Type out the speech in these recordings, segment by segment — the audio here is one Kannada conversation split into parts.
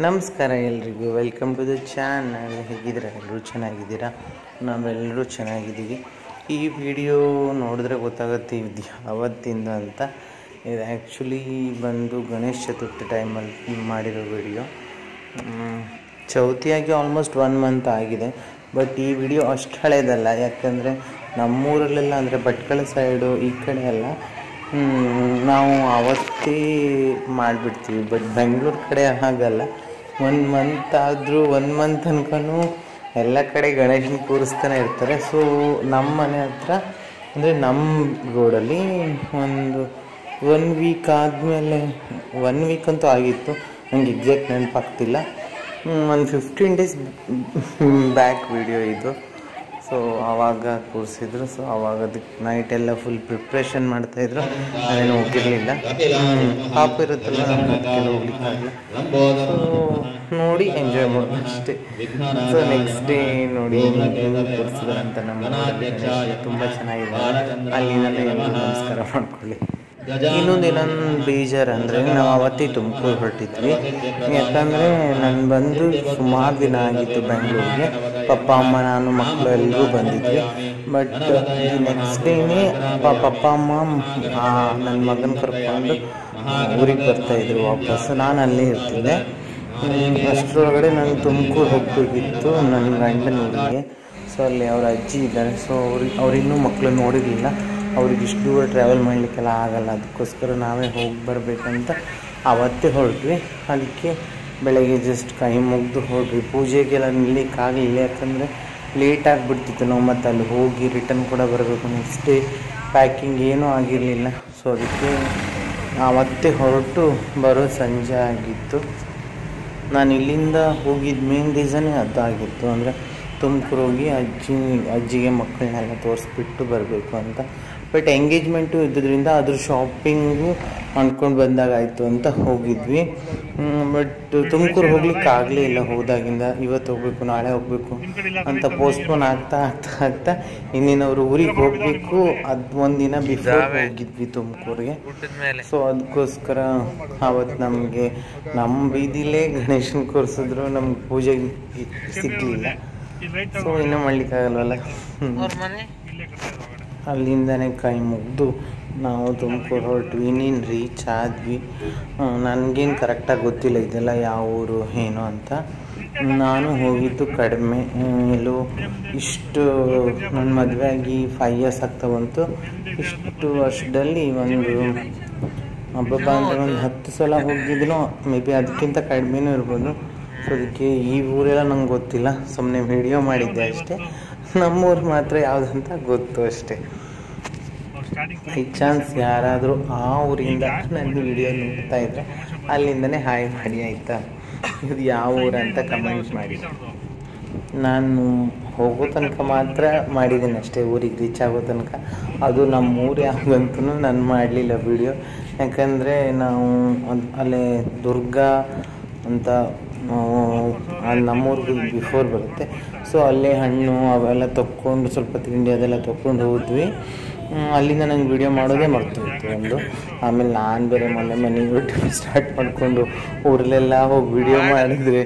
ನಮಸ್ಕಾರ ಎಲ್ರಿಗೂ, ವೆಲ್ಕಮ್ ಟು ದ ಚಾನಲ್. ಹೇಗಿದ್ದೀರಾ? ಎಲ್ಲರೂ ಚೆನ್ನಾಗಿದ್ದೀರಾ? ನಾವೆಲ್ಲರೂ ಚೆನ್ನಾಗಿದ್ದೀವಿ. ಈ ವಿಡಿಯೋ ನೋಡಿದ್ರೆ ಗೊತ್ತಾಗುತ್ತೆ ಇದು ಯಾವತ್ತಿಂದ ಅಂತ. ಇದು ಆ್ಯಕ್ಚುಲಿ ಬಂದು ಗಣೇಶ ಚತುರ್ಥಿ ಟೈಮಲ್ಲಿ ಮಾಡಿರೋ ವಿಡಿಯೋ. ಚೌತಿಯಾಗಿ ಆಲ್ಮೋಸ್ಟ್ 1 ಮಂತ್ ಆಗಿದೆ. ಬಟ್ ಈ ವಿಡಿಯೋ ಅಷ್ಟು ಹಳೇದಲ್ಲ, ಯಾಕಂದರೆ ನಮ್ಮೂರಲ್ಲೆಲ್ಲ ಅಂದರೆ ಭಟ್ಕಳ ಸೈಡು ಈ ಕಡೆ ಎಲ್ಲ ನಾವು ಅವತ್ತೇ ಮಾಡಿಬಿಡ್ತೀವಿ. ಬಟ್ ಬೆಂಗಳೂರು ಕಡೆ ಹಾಗಲ್ಲ. 1 ಮಂತ್ ಆದರೂ 1 ಮಂತ್ ತನಕನೂ ಎಲ್ಲ ಕಡೆ ಗಣೇಶನ ಕೂರಿಸ್ತಾನೆ ಇರ್ತಾರೆ. ಸೊ ನಮ್ಮ ಮನೆ ಹತ್ರ ಅಂದರೆ ನಮ್ಮ ರೋಡಲ್ಲಿ ಒಂದು 1 ವೀಕ್ ಆದಮೇಲೆ 1 ವೀಕ್ ಅಂತೂ ಆಗಿತ್ತು, ನನಗೆ ಎಕ್ಸಾಕ್ಟ್ ನೆನಪಾಗ್ತಿಲ್ಲ. ಒಂದು 15 ಡೇಸ್ ಬ್ಯಾಕ್ ವಿಡಿಯೋ ಇದು. ಸೊ ಆವಾಗ ಕೂರಿಸಿದ್ರು. ಸೊ ಆವಾಗ ಅದಕ್ಕೆ ನೈಟೆಲ್ಲ ಫುಲ್ ಪ್ರಿಪ್ರೇಷನ್ ಮಾಡ್ತಾಯಿದ್ರು. ನಾನೇನು ಹೋಗಿರಲಿಲ್ಲ, ಪಾಪ ಇರುತ್ತಲ್ಲ ಅದಕ್ಕೆಲ್ಲ ಹೋಗ್ಲಿಕ್ಕಾಗಲ್ಲ. ಸೊ ನೋಡಿ ಎಂಜಾಯ್ ಮಾಡೋದು ಅಷ್ಟೇ. ಸೊ ನೆಕ್ಸ್ಟ್ ಡೇ ನೋಡಿ ಕೂರಿಸಿದ್ರು ಅಂತ ನಮ್ಮ ತುಂಬ ಚೆನ್ನಾಗಿದೆ. ಅಲ್ಲಿ ನನ್ನ ನಮಸ್ಕಾರ ಮಾಡ್ಕೊಳ್ಳಿ. ಇನ್ನೊಂದು ಬೇಜಾರು ಅಂದರೆ ನಾವು ಅವತ್ತೇ ತುಮಕೂರು ಹೊರಟಿದ್ವಿ. ಯಾಕಂದರೆ ನಾನು ಬಂದು ಸುಮಾರು ದಿನ ಆಗಿತ್ತು ಬೆಂಗಳೂರಿಗೆ. ಪಪ್ಪ ಅಮ್ಮ ನಾನು ಮಕ್ಕಳು ಎಲ್ಲರೂ ಬಂದಿದ್ವಿ. ಬಟ್ ನೆಕ್ಸ್ಟ್ ಡೇನೇ ಪಪ್ಪ ಅಮ್ಮ ನನ್ನ ಮಗನ ಕರ್ಕೊಂಡು ಊರಿಗೆ ಬರ್ತಾಯಿದ್ರು ವಾಪಸ್. ನಾನು ಅಲ್ಲೇ ಇರ್ತಿದ್ದೆ. ಅಷ್ಟರೊಳಗಡೆ ನಾನು ತುಮಕೂರು ಹೋಗಬೇಕಿತ್ತು ನನ್ನ ಗಂಡನ ಊರಿಗೆ. ಸೊ ಅಲ್ಲಿ ಅವ್ರ ಅಜ್ಜಿ ಇದ್ದಾರೆ. ಸೊ ಅವ್ರಿನ್ನೂ ಮಕ್ಕಳು ನೋಡಿರಲಿಲ್ಲ. ಅವ್ರಿಗೆ ಇಷ್ಟು ದೂರ ಟ್ರಾವೆಲ್ ಮಾಡಲಿಕ್ಕೆಲ್ಲ ಆಗಲ್ಲ. ಅದಕ್ಕೋಸ್ಕರ ನಾವೇ ಹೋಗಿ ಬರಬೇಕಂತ ಅವತ್ತೇ ಹೊರಟ್ವಿ. ಅದಕ್ಕೆ ಬೆಳಗ್ಗೆ ಜಸ್ಟ್ ಕೈ ಮುಗಿದು ಹೊರಟ್ವಿ. ಪೂಜೆಗೆಲ್ಲ ನಿಲ್ಲಕ್ಕಾಗಲಿಲ್ಲ, ಯಾಕಂದರೆ ಲೇಟ್ ಆಗಿಬಿಡ್ತಿತ್ತು. ನಾವು ಮತ್ತು ಅಲ್ಲಿ ಹೋಗಿ ರಿಟರ್ನ್ ಕೂಡ ಬರಬೇಕು. ನೆಕ್ಸ್ಟ್ ಡೇ ಪ್ಯಾಕಿಂಗ್ ಏನೂ ಆಗಿರಲಿಲ್ಲ. ಸೊ ಅದಕ್ಕೆ ಅವತ್ತೇ ಹೊರಟು ಬರೋ ಸಂಜೆ ಆಗಿತ್ತು. ನಾನು ಇಲ್ಲಿಂದ ಹೋಗಿದ್ದ ಮೇನ್ ರೀಸನ್ನೇ ಅದಾಗಿತ್ತು. ಅಂದರೆ ತುಮಕೂರು ಹೋಗಿ ಅಜ್ಜಿಗೆ ಮಕ್ಕಳನ್ನೆಲ್ಲ ತೋರಿಸ್ಬಿಟ್ಟು ಬರಬೇಕು ಅಂತ. ಬಟ್ ಎಂಗೇಜ್ಮೆಂಟು ಇದ್ದಿದ್ದರಿಂದ ಅದ್ರ ಶಾಪಿಂಗು ಅಂದ್ಕೊಂಡು ಬಂದಾಗಾಯಿತು ಅಂತ ಹೋಗಿದ್ವಿ. ಬಟ್ ತುಮಕೂರು ಹೋಗ್ಲಿಕ್ಕೆ ಆಗಲೇ ಇಲ್ಲ. ಹೋದಾಗಿಂದ ಇವತ್ತು ಹೋಗಬೇಕು, ನಾಳೆ ಹೋಗಬೇಕು ಅಂತ ಪೋಸ್ಟ್ಪೋನ್ ಆಗ್ತಾ ಇನ್ನಿನವರು ಊರಿಗೆ ಹೋಗಬೇಕು. ಅದು ಒಂದಿನ ಬಿಫೋರ್ ಹೋಗಿದ್ವಿ ತುಮಕೂರಿಗೆ. ಸೊ ಅದಕ್ಕೋಸ್ಕರ ಅವತ್ತು ನಮಗೆ ನಮ್ಮ ಬೀದಿಲೇ ಗಣೇಶನ ಕೂರಿಸಿದ್ರು. ನಮ್ಗೆ ಪೂಜೆಗೆ ಸಿಗಲಿಲ್ಲ. ಸೊ ಇನ್ನೂ ಮಾಡಲಿಕ್ಕಾಗಲ್ವಲ್ಲ. ಅಲ್ಲಿಂದನೇ ಕೈ ಮುಗಿದು ನಾವು ತುಮಕೂರು ಹೊರಟ್ವಿ. ಇನ್ನೇನು ರೀಚ್ ಆದ್ವಿ. ನನಗೇನು ಕರೆಕ್ಟಾಗಿ ಗೊತ್ತಿಲ್ಲ ಇದೆಲ್ಲ ಯಾವ ಊರು ಏನು ಅಂತ. ನಾನು ಹೋಗಿದ್ದು ಕಡಿಮೆ, ಎಲ್ಲೋ ಇಷ್ಟು ನನ್ನ ಮದುವೆ ಆಗಿ 5 ಇಯರ್ಸ್ ಆಗ್ತಾ ಬಂತು. ಇಷ್ಟು ವರ್ಷದಲ್ಲಿ ಒಂದು ಹಬ್ಬ ಅಂದರೆ ಒಂದು 10 ಸಲ ಹೋಗಿದ್ದನೋ, ಮೇ ಬಿ ಅದಕ್ಕಿಂತ ಕಡಿಮೆನೂ ಇರ್ಬೋದು. ಸೊ ಅದಕ್ಕೆ ಈ ಊರೆಲ್ಲ ನಂಗೆ ಗೊತ್ತಿಲ್ಲ, ಸುಮ್ಮನೆ ವಿಡಿಯೋ ಮಾಡಿದ್ದೆ ಅಷ್ಟೇ. ನಮ್ಮೂರು ಮಾತ್ರ ಯಾವುದಂತ ಗೊತ್ತು ಅಷ್ಟೇ. ಬೈ ಚಾನ್ಸ್ ಯಾರಾದರೂ ಆ ಊರಿಂದ ನನ್ನ ವಿಡಿಯೋ ನೋಡ್ತಾ ಇದ್ದರೆ ಅಲ್ಲಿಂದನೇ ಹಾಯ್ ಮಾಡಿ ಆಯಿತಾ, ಇದು ಯಾವ ಊರು ಅಂತ ಕಮೆಂಟ್ ಮಾಡಿ. ನಾನು ಹೋಗೋ ತನಕ ಮಾತ್ರ ಮಾಡಿದ್ದೀನಿ ಅಷ್ಟೇ, ಊರಿಗೆ ರೀಚ್ ಆಗೋ ತನಕ. ಅದು ನಮ್ಮ ಊರು ಯಾವುದಂತೂ ನಾನು ಮಾಡಲಿಲ್ಲ ವಿಡಿಯೋ. ಯಾಕಂದರೆ ನಾವು ಅಲ್ಲೇ ದುರ್ಗ ಅಂತ ಅಲ್ಲಿ ನಮ್ಮೂರಿಗೆ ಬಿಫೋರ್ ಬರುತ್ತೆ. ಸೊ ಅಲ್ಲೇ ಹಣ್ಣು ಅವೆಲ್ಲ ತೊಗೊಂಡು ಸ್ವಲ್ಪ ತಿಂಡಿ ಅದೆಲ್ಲ ತೊಗೊಂಡು ಹೋದ್ವಿ. ಅಲ್ಲಿಂದ ನಂಗೆ ವಿಡಿಯೋ ಮಾಡೋದೇ ಮರ್ತೋಯ್ತು ಒಂದು. ಆಮೇಲೆ ನಾನು ಬೇರೆ ಮನೆ ಯೂಟ್ಯೂಬ್ ಸ್ಟಾರ್ಟ್ ಮಾಡಿಕೊಂಡು ಊರಲ್ಲೆಲ್ಲ ಹೋಗಿ ವಿಡಿಯೋ ಮಾಡಿದ್ರೆ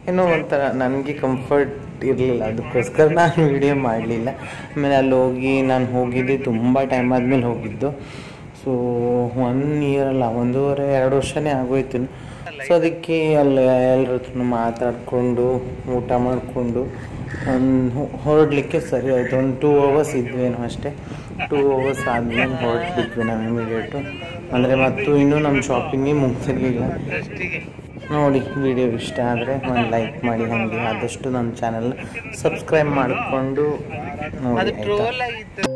ಏನೋ ಒಂಥರ ನನಗೆ ಕಂಫರ್ಟ್ ಇರಲಿಲ್ಲ. ಅದಕ್ಕೋಸ್ಕರ ನಾನು ವಿಡಿಯೋ ಮಾಡಲಿಲ್ಲ. ಆಮೇಲೆ ಅಲ್ಲಿ ಹೋಗಿ ನಾನು ಹೋಗಿದ್ದೆ ತುಂಬ ಟೈಮ್ ಆದಮೇಲೆ ಹೋಗಿದ್ದು. ಸೊ 1 ಇಯರ್ ಅಲ್ಲ, 1.5-2 ವರ್ಷನೇ ಆಗೋಯ್ತು. ಸೊ ಅದಕ್ಕೆ ಅಲ್ಲಿ ಎಲ್ಲರ ಹತ್ರ ಮಾತಾಡಿಕೊಂಡು ಊಟ ಮಾಡಿಕೊಂಡು ಹೊರಡಲಿಕ್ಕೆ ಸರಿ ಆಯಿತು. ಒಂದು 2 ಅವರ್ಸ್ ಇದ್ವೇನೋ ಅಷ್ಟೇ. 2 ಅವರ್ಸ್ ಆದಮೇಲೆ ಹೊರಟ್ಬಿಟ್ವಿ ನಾವು ಇಮಿಡಿಯೇಟು. ಅಂದರೆ ಮತ್ತು ಇನ್ನೂ ನಮ್ಮ ಶಾಪಿಂಗೇ ಮುಗ್ದಿರಲಿಲ್ಲ. ನೋಡಿ, ವಿಡಿಯೋ ಇಷ್ಟ ಆದರೆ ಒಂದು ಲೈಕ್ ಮಾಡಿ. ಹಾಗೆ ಆದಷ್ಟು ನನ್ನ ಚಾನಲ್ ಸಬ್ಸ್ಕ್ರೈಬ್ ಮಾಡಿಕೊಂಡು ನೋಡಿ ಆಯಿತಾ.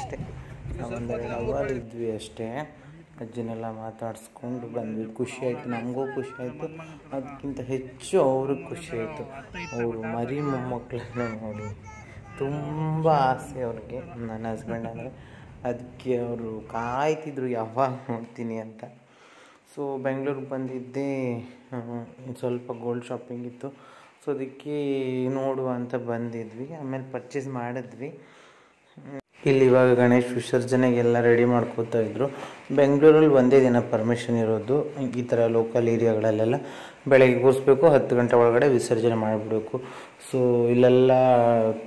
ಅಷ್ಟೇ. ನಾವೊಂದೆರಡು ಅವರ್ ಇದ್ವಿ ಅಷ್ಟೇ. ಅಜ್ಜಿನೆಲ್ಲ ಮಾತಾಡಿಸ್ಕೊಂಡು ಬಂದ್ವಿ. ಖುಷಿ ಆಯಿತು, ನಮಗೂ ಖುಷಿ ಆಯಿತು. ಅದಕ್ಕಿಂತ ಹೆಚ್ಚು ಅವ್ರಿಗೆ ಖುಷಿ ಆಯಿತು. ಅವರು ಮರಿ ಮೊಮ್ಮಕ್ಕಳನ್ನ ನೋಡಿ ತುಂಬ ಆಸೆ ಅವ್ರಿಗೆ, ನನ್ನ ಹಸ್ಬೆಂಡ್ ಅಂದರೆ. ಅದಕ್ಕೆ ಅವರು ಕಾಯ್ತಿದ್ರು ಯಾವಾಗ ನೋಡ್ತೀನಿ ಅಂತ. ಸೊ ಬೆಂಗಳೂರಿಗೆ ಬಂದಿದ್ದೆ, ಸ್ವಲ್ಪ ಗೋಲ್ಡ್ ಶಾಪಿಂಗ್ ಇತ್ತು. ಸೊ ಅದಕ್ಕೆ ನೋಡುವ ಅಂತ ಬಂದಿದ್ವಿ. ಆಮೇಲೆ ಪರ್ಚೇಸ್ ಮಾಡಿದ್ವಿ. ಇಲ್ಲಿ ಇವಾಗ ಗಣೇಶ್ ವಿಸರ್ಜನೆಗೆಲ್ಲ ರೆಡಿ ಮಾಡ್ಕೋತಾ ಇದ್ರು. ಬೆಂಗಳೂರಲ್ಲಿ ಒಂದೇ ದಿನ ಪರ್ಮಿಷನ್ ಇರೋದು. ಈ ಥರ ಲೋಕಲ್ ಏರಿಯಾಗಳಲ್ಲೆಲ್ಲ ಬೆಳಗ್ಗೆ ಕೂರಿಸ್ಬೇಕು, 10 ಗಂಟೆ ಒಳಗಡೆ ವಿಸರ್ಜನೆ ಮಾಡಿಬಿಡ್ಬೇಕು. ಸೊ ಇಲ್ಲೆಲ್ಲ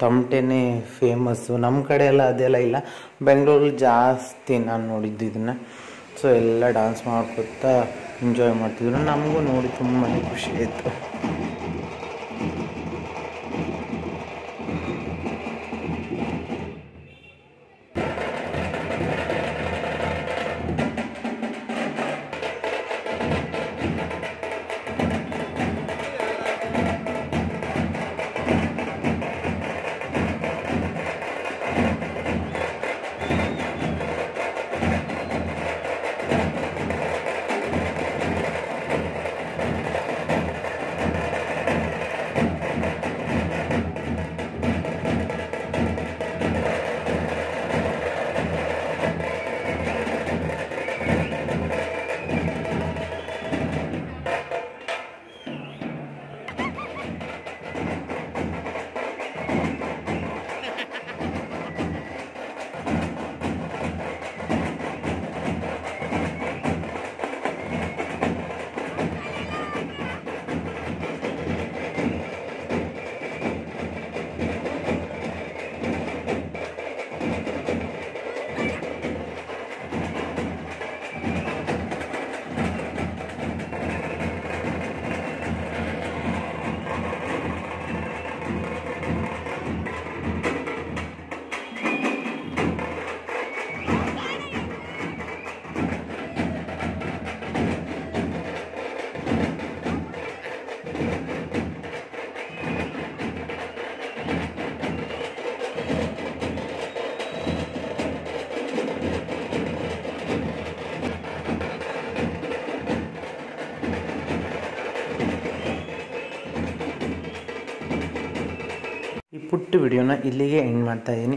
ತಮಟೆನೇ ಫೇಮಸ್ಸು. ನಮ್ಮ ಕಡೆ ಎಲ್ಲ ಅದೆಲ್ಲ ಇಲ್ಲ, ಬೆಂಗಳೂರಲ್ಲಿ ಜಾಸ್ತಿ ನಾನು ನೋಡಿದ್ದು ಇದನ್ನು. ಸೊ ಎಲ್ಲ ಡ್ಯಾನ್ಸ್ ಮಾಡ್ಕೊತಾ ಎಂಜಾಯ್ ಮಾಡ್ತಿದ್ರು. ನಮಗೂ ನೋಡಿ ತುಂಬಾ ಖುಷಿ ಆಯಿತು. ಪುಟ್ಟ ವಿಡಿಯೋನ ಇಲ್ಲಿಗೆ ಎಂಡ್ ಮಾಡ್ತಾ ಇದ್ದೀನಿ.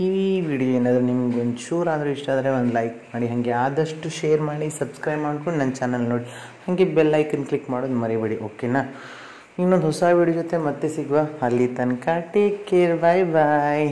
ಈ ವಿಡಿಯೋ ಏನಾದರೂ ನಿಮ್ಗೆ ಒಂಚೂರು ಆದರೂ ಇಷ್ಟ ಆದರೆ ಒಂದು ಲೈಕ್ ಮಾಡಿ, ಹಾಗೆ ಆದಷ್ಟು ಶೇರ್ ಮಾಡಿ, ಸಬ್ಸ್ಕ್ರೈಬ್ ಮಾಡ್ಕೊಂಡು ನನ್ನ ಚಾನಲ್ ನೋಡಿ, ಹಾಗೆ ಬೆಲ್ ಐಕನ್ ಕ್ಲಿಕ್ ಮಾಡೋದು ಮರಿಬೇಡಿ. ಓಕೆನಾ? ಇನ್ನೊಂದು ಹೊಸ ವಿಡಿಯೋ ಜೊತೆ ಮತ್ತೆ ಸಿಗುವ. ಅಲ್ಲಿ ತನಕ ಟೇಕ್ ಕೇರ್, ಬಾಯ್ ಬಾಯ್.